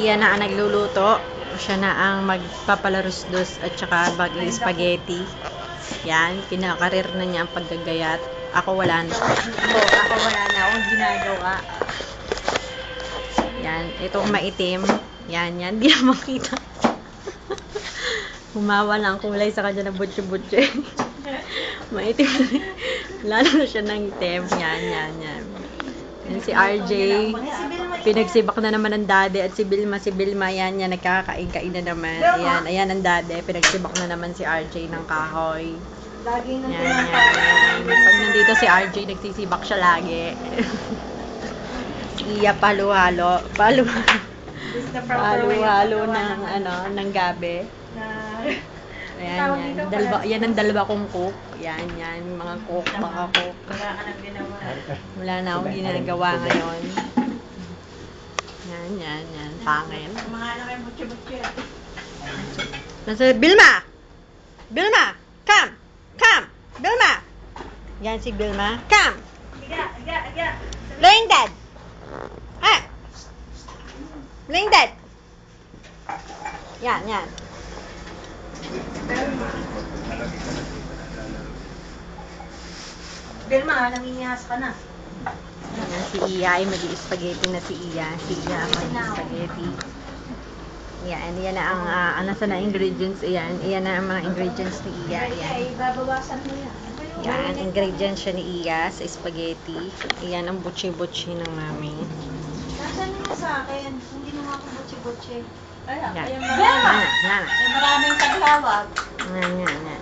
Iya na ang nagluluto. Siya na ang magpapalarusdos at saka spaghetti. Yan, kinakarir na niya ang paggagayat. Ako wala na. Ako wala na akong ginagawa. Yan, itong maitim. Yan, hindi na makita. Humawa na ang kulay sa kanya ng butche-butche. Maitim na rin. Lalo na siya ng itim. Yan. Yan si RJ. Pinagsibak na naman ng daddy. At si Bilma, yan, nagkakain-kain na naman. Ayan ang daddy. Pinagsibak na naman si RJ ng kahoy. Yan. Pag nandito si RJ, nagsisibak siya lagi. Iya, palo-halo ng gabi. Yan ang dalawa kong cook. Yan, mga cook, mga cook. Wala na akong ginagawa ngayon. Yan, pangit. Nasa, Bilma, come! Bilma! Yan si Bilma, come! Playing dead! Playing dead! Yan. Belma, nangihihas ka na. Yan, si Iya ay mag-i-spaghetti na si Iya. Si Iya mag-i-spaghetti. Yan na ang nasa na ingredients. Yan na ang mga ingredients ni Iya. Ay, babawasan mo yan. Yan, ingredients siya ni Iya sa spaghetti. Yan ang butchi-butchi ng mami. Nasaan mo sa akin? Hindi naman ako butche-butche. Yan. Maraming taglawag. Yan.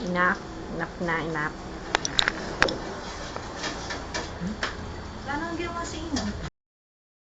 Enough. Sana ang ginawa si Ina.